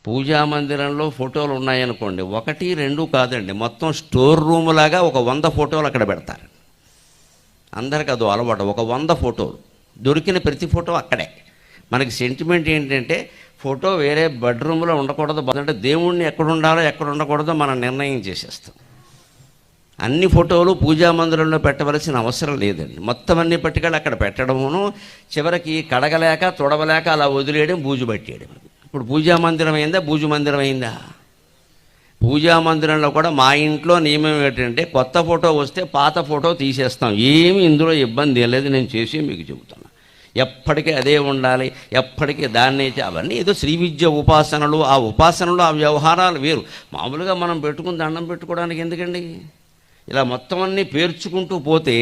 పూజా మందిరంలో ఫోటోలు ఉన్నాయనుకోండి, 1, 2 కాదండి, మొత్తం స్టోర్ రూమ్ లాగా ఒక 100 ఫోటోలు అక్కడ పెడతారు. అందరికి అదో అలవాటు, ఒక 100 ఫోటోలు, దొరికిన ప్రతి ఫోటో అక్కడే. మనకి సెంటిమెంట్ ఏంటంటే ఫోటో వేరే బెడ్రూమ్లో ఉండకూడదు, అంటే దేవుణ్ణి ఎక్కడ ఉండాలో ఎక్కడ ఉండకూడదో మనం నిర్ణయం చేసేస్తాం. అన్ని ఫోటోలు పూజా మందిరంలో పెట్టవలసిన అవసరం లేదండి. మొత్తం అన్ని పట్టుకెళ్ళి అక్కడ పెట్టడమును, చివరికి కడగలేక తొడవలేక అలా వదిలేయడం, బూజు పట్టేయడం. ఇప్పుడు పూజా మందిరం అయిందా, బూజు మందిరం అయిందా? పూజా మందిరంలో కూడా మా ఇంట్లో నియమం ఏంటంటే కొత్త ఫోటో వస్తే పాత ఫోటో తీసేస్తాం. ఏమి ఇందులో ఇబ్బంది లేదు, నేను చేసి మీకు చెబుతాను. ఎప్పటికీ అదే ఉండాలి, ఎప్పటికీ దాన్నే. అవన్నీ ఏదో శ్రీ విద్య ఉపాసనలు, ఆ ఉపాసనలు ఆ వ్యవహారాలు వేరు. మామూలుగా మనం పెట్టుకుని దండం పెట్టుకోవడానికి ఎందుకండి? ఇలా మొత్తం అన్నీ పేర్చుకుంటూ పోతే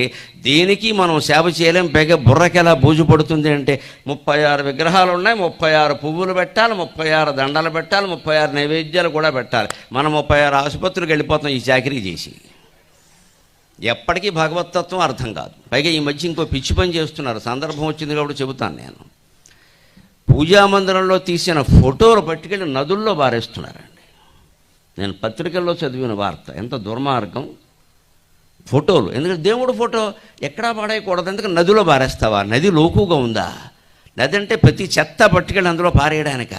దేనికి మనం సేవ చేయలేం. పైగా బుర్రకి ఎలా బూజు పడుతుంది అంటే 36 విగ్రహాలు ఉన్నాయి, 36 పువ్వులు పెట్టాలి, 36 దండలు పెట్టాలి, 36 నైవేద్యాలు కూడా పెట్టాలి. మనం 36 ఆసుపత్రికి వెళ్ళిపోతాం ఈ చాకరీ చేసి. ఎప్పటికీ భగవతత్వం అర్థం కాదు. పైగా ఈ మధ్య ఇంకో పిచ్చి పని చేస్తున్నారు, సందర్భం వచ్చింది కాబట్టి చెబుతాను నేను. పూజా మందిరంలో తీసిన ఫోటోలు పట్టుకెళ్ళి నదుల్లో బారేస్తున్నారండి. నేను పత్రికల్లో చదివిన వార్త. ఎంత దుర్మార్గం! ఫోటోలు ఎందుకంటే దేవుడు ఫోటో ఎక్కడా పాడేయకూడదు, ఎందుకంటే నదిలో పారేస్తావా? నది లోకుగా ఉందా? నది అంటే ప్రతి చెత్త పట్టుకెళ్ళి అందులో పారేయడానిక?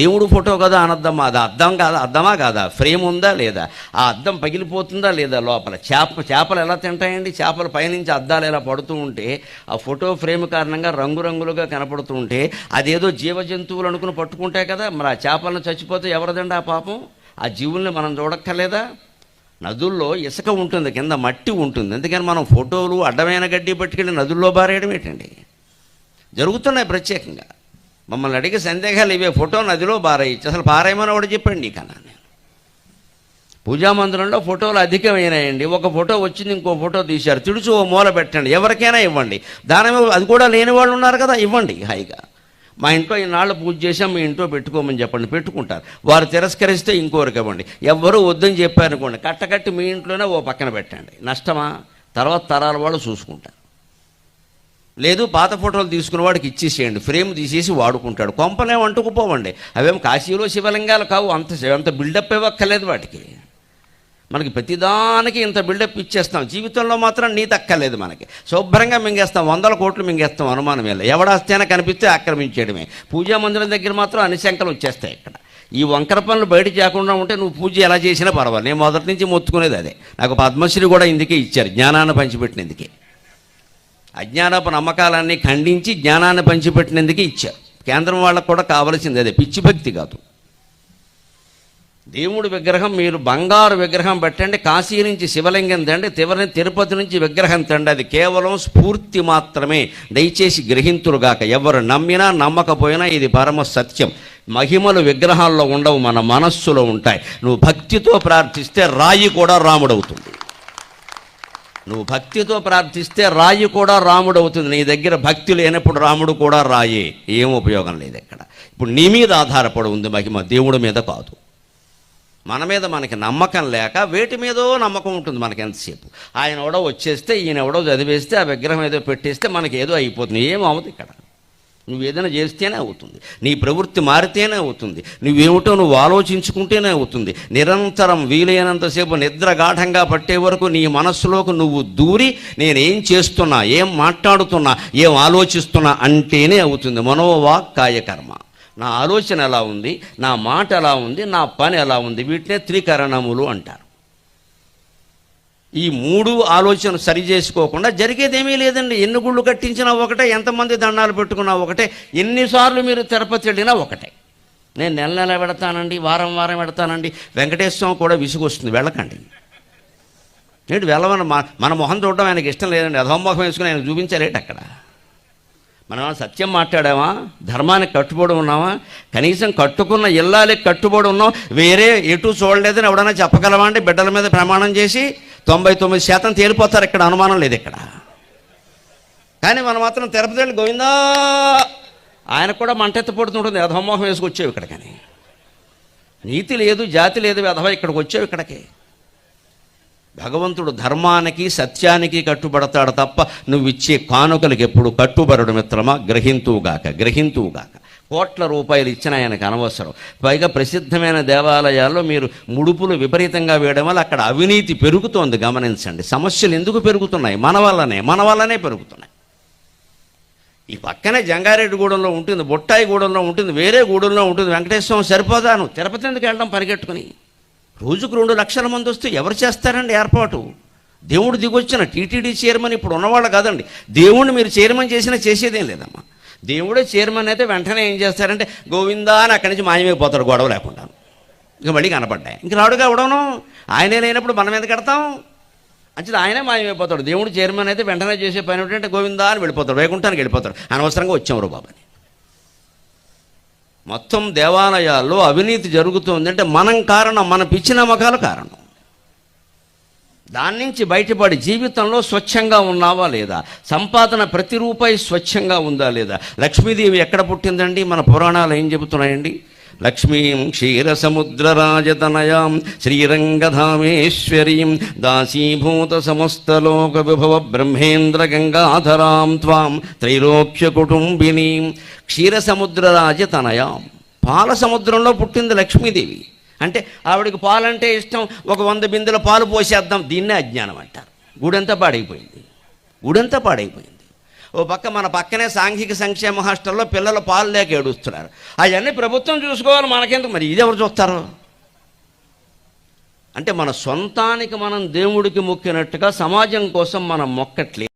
దేవుడు ఫోటో కదా అనద్దమ్మా, అది అద్దం కాదా? అద్దమా కాదా? ఫ్రేమ్ ఉందా లేదా? ఆ అద్దం పగిలిపోతుందా లేదా? లోపల చేపలు ఎలా తింటాయండి? చేపలు పైనుంచి అద్దాలు ఎలా పడుతూ ఉంటే ఆ ఫోటో ఫ్రేమ్ కారణంగా రంగురంగులుగా కనపడుతూ ఉంటే అదేదో జీవజంతువులు అనుకుని పట్టుకుంటాయి కదా. మరి ఆ చేపలను చచ్చిపోతే ఎవరిదండి ఆ పాపం? ఆ జీవుల్ని మనం చూడక్కర్లేదా? నదుల్లో ఇసుక ఉంటుంది, కింద మట్టి ఉంటుంది, అందుకని మనం ఫోటోలు అడ్డమైన గడ్డి పట్టుకెళ్ళి నదుల్లో బారేయడం ఏంటండి? జరుగుతున్నాయి ప్రత్యేకంగా. మమ్మల్ని అడిగే సందేహాలు ఇవే. ఫోటో నదిలో బారేయచ్చు, అసలు పారేయమని కూడా చెప్పండి కన్నా. నేను పూజా మందిరంలో ఫోటోలు అధికమైనాయండి. ఒక ఫోటో వచ్చింది, ఇంకో ఫోటో తీశారు, తిడుచు ఓ మూల పెట్టండి, ఎవరికైనా ఇవ్వండి. దాని అది కూడా లేని వాళ్ళు ఉన్నారు కదా, ఇవ్వండి హాయిగా. మా ఇంట్లో ఇన్నాళ్ళు పూజ చేసాం, మీ ఇంట్లో పెట్టుకోమని చెప్పండి, పెట్టుకుంటారు. వారు తిరస్కరిస్తే ఇంకోరికి ఇవ్వండి. ఎవ్వరూ వద్దని చెప్పారనుకోండి, కట్టకట్టి మీ ఇంట్లోనే ఓ పక్కన పెట్టండి. నష్టమా? తర్వాత తరాల వాళ్ళు చూసుకుంటారు. లేదు పాత ఫోటోలు తీసుకున్న వాడికి ఇచ్చేసేయండి, ఫ్రేమ్ తీసేసి వాడుకుంటాడు. కొంపలేం అంటుకుపోవండి. అవేం కాశీలో శివలింగాలు కావు, అంత బిల్డప్ ఇవ్వక్కర్లేదు వాటికి. మనకి ప్రతిదానికి ఇంత బిల్డప్ ఇచ్చేస్తాం. జీవితంలో మాత్రం నీతి అక్కర్లేదు మనకి. శుభ్రంగా మింగేస్తాం, 100 కోట్లు మింగేస్తాం, అనుమానం వెళ్ళి. ఎవడాస్తేనే కనిపిస్తే ఆక్రమించేయడమే. పూజా మందిరం దగ్గర మాత్రం అన్ని శంకలు వచ్చేస్తాయి. ఇక్కడ ఈ వంకర పనులు బయట చేయకుండా ఉంటే నువ్వు పూజ ఎలా చేసినా పర్వాలేదు. నేను మొదటి నుంచి మొత్తుకునేది అదే. నాకు పద్మశ్రీ కూడా ఇందుకే ఇచ్చారు, జ్ఞానాన్ని పంచిపెట్టినందుకే. అజ్ఞానపు నమ్మకాలన్నీ ఖండించి జ్ఞానాన్ని పంచిపెట్టినందుకే ఇచ్చారు. కేంద్రం వాళ్ళకు కూడా కావలసింది అదే, పిచ్చి భక్తి కాదు. దేవుడి విగ్రహం మీరు బంగారు విగ్రహం పెట్టండి, కాశీ నుంచి శివలింగం తండి, తిరుపతి నుంచి విగ్రహం తండి, అది కేవలం స్ఫూర్తి మాత్రమే. దయచేసి గ్రహింతురుగాక. ఎవరు నమ్మినా నమ్మకపోయినా ఇది పరమ సత్యం. మహిమలు విగ్రహాల్లో ఉండవు, మన మనస్సులో ఉంటాయి. నువ్వు భక్తితో ప్రార్థిస్తే రాయి కూడా రాముడవుతుంది. నువ్వు భక్తితో ప్రార్థిస్తే రాయి కూడా రాముడవుతుంది. నీ దగ్గర భక్తి లేనప్పుడు రాముడు కూడా రాయే, ఏం ఉపయోగం లేదు ఇక్కడ. ఇప్పుడు నీ మీద ఆధారపడి ఉంది మహిమ, దేవుడి మీద కాదు. మన మీద మనకి నమ్మకం లేక వేటి మీదో నమ్మకం ఉంటుంది మనకి ఎంతసేపు. ఆయన ఎవడో వచ్చేస్తే, ఈయన ఎవడో చదివేస్తే, ఆ విగ్రహం ఏదో పెట్టేస్తే మనకి ఏదో అయిపోతుంది. ఏమవుతుంది ఇక్కడ? నువ్వు ఏదైనా చేస్తేనే అవుతుంది, నీ ప్రవృత్తి మారితేనే అవుతుంది, నువ్వేమిటో నువ్వు ఆలోచించుకుంటేనే అవుతుంది. నిరంతరం వీలైనంతసేపు నిద్ర గాఢంగా పట్టే వరకు నీ మనస్సులోకి నువ్వు దూరి నేనేం చేస్తున్నా, ఏం మాట్లాడుతున్నా, ఏం ఆలోచిస్తున్నా అంటేనే అవుతుంది. మనోవాక్ కాయకర్మ. నా ఆలోచన ఎలా ఉంది, నా మాట ఎలా ఉంది, నా పని ఎలా ఉంది, వీటినే త్రికరణములు అంటారు. ఈ 3 ఆలోచన సరి చేసుకోకుండా జరిగేదేమీ లేదండి. ఎన్ని గుళ్ళు కట్టించినా ఒకటే, ఎంతమంది దండాలు పెట్టుకున్నా ఒకటే, ఎన్నిసార్లు మీరు తిరుపతి వెళ్ళినా ఒకటే. నేను నెల పెడతానండి, వారం పెడతానండి. వెంకటేశ్వరం కూడా విసుగొస్తుంది, వెళ్ళకండి. ఏంటి వెళ్ళమని మన మొహం చూడడం ఆయనకి ఇష్టం లేదండి. అధోముఖం వేసుకుని ఆయన చూపించలేట అక్కడ. మనం సత్యం మాట్లాడామా? ధర్మానికి కట్టుబడి ఉన్నామా? కనీసం కట్టుకున్న ఇల్లాలకి కట్టుబడి ఉన్నాం. వేరే ఎటు చూడలేదని ఎవడన్నా చెప్పగలవా అండి? బిడ్డల మీద ప్రమాణం చేసి 99% తేలిపోతారు, ఇక్కడ అనుమానం లేదు ఇక్కడ. కానీ మనం మాత్రం తిరుపతి వెళ్ళి గోవిందా, ఆయన కూడా మంటెత్తపడుతుంటుంది. అధోమోహం వేసుకొచ్చేవి ఇక్కడ. కానీ నీతి లేదు, జాతి లేదు, అధవ ఇక్కడికి వచ్చేవి ఇక్కడికి. భగవంతుడు ధర్మానికి సత్యానికి కట్టుబడతాడు తప్ప నువ్వు ఇచ్చే కానుకలకు ఎప్పుడు కట్టుబడడు మిత్రమా. గ్రహింతువుగాక. కోట్ల రూపాయలు ఇచ్చిన ఆయనకు అనవసరం. పైగా ప్రసిద్ధమైన దేవాలయాల్లో మీరు ముడుపులు విపరీతంగా వేయడం వల్ల అక్కడ అవినీతి పెరుగుతోంది. గమనించండి, సమస్యలు ఎందుకు పెరుగుతున్నాయి? మన వల్లనే పెరుగుతున్నాయి. ఈ పక్కనే జంగారెడ్డిగూడెంలో ఉంటుంది, బొట్టాయిగూడెంలో ఉంటుంది, వేరే గూడెంలో ఉంటుంది. వెంకటేశ్వరం సరిపోదాను తిరుపతి ఎందుకు వెళ్ళడం పరిగెట్టుకుని? రోజుకు 2 లక్షల మంది వస్తే ఎవరు చేస్తారండి ఏర్పాటు? దేవుడు దిగొచ్చిన టీటీడీ చైర్మన్ ఇప్పుడు ఉన్నవాళ్ళు కాదండి. దేవుణ్ణి మీరు చైర్మన్ చేసినా చేసేదేం లేదమ్మా. దేవుడే చైర్మన్ అయితే వెంటనే ఏం చేస్తారంటే గోవిందా అని అక్కడి నుంచి మాయమైపోతాడు గొడవ లేకుండా. ఇంకా మళ్ళీ కనపడ్డాయి. ఇంక రాడుగా అవడను ఆయనే లేనప్పుడు మనం ఎందుకు కడతాం? అంచేది ఆయనే మాయమైపోతాడు. దేవుడు చైర్మన్ అయితే వెంటనే చేసే పని ఏంటంటే గోవిందా అని వెళ్ళిపోతాడు, వైకుంఠానికి వెళ్ళిపోతాడు. అనవసరంగా వచ్చాము బాబాని. మొత్తం దేవాలయాల్లో అవినీతి జరుగుతుందంటే మనం కారణం, మన పిచ్చి నమ్మకాలు కారణం. దాని నుంచి బయటపడి జీవితంలో స్వచ్ఛంగా ఉన్నావా లేదా? సంపాదన ప్రతి రూపాయి స్వచ్ఛంగా ఉందా లేదా? లక్ష్మీదేవి ఎక్కడ పుట్టిందండి? మన పురాణాలు ఏం చెబుతున్నాయండి? లక్ష్మీం క్షీరసముద్రరాజతనయాం శ్రీరంగధామేశ్వరీం దాసీభూత సమస్తలోక విభవ బ్రహ్మేంద్ర గంగాధరాం త్వాం త్రైలోక్య కుటుంబినీం. క్షీరసముద్రరాజతనయాం, పాల సముద్రంలో పుట్టింది లక్ష్మీదేవి. అంటే ఆవిడకి పాలంటే ఇష్టం, ఒక 100 బిందెల పాలు పోసేద్దాం, దీన్నే అజ్ఞానం అంటారు. గుడంతా పాడైపోయింది. ఓ పక్క మన పక్కనే సాంఘిక సంక్షేమ హాస్టల్లో పిల్లలు పాలు లేక ఏడుస్తున్నారు. అవన్నీ ప్రభుత్వం చూసుకోవాలి, మనకెందుకు? మరి ఇది ఎవరు చూస్తారు? అంటే మన సొంతానికి మనం దేవుడికి మొక్కినట్టుగా సమాజం కోసం మనం మొక్కట్లేదు.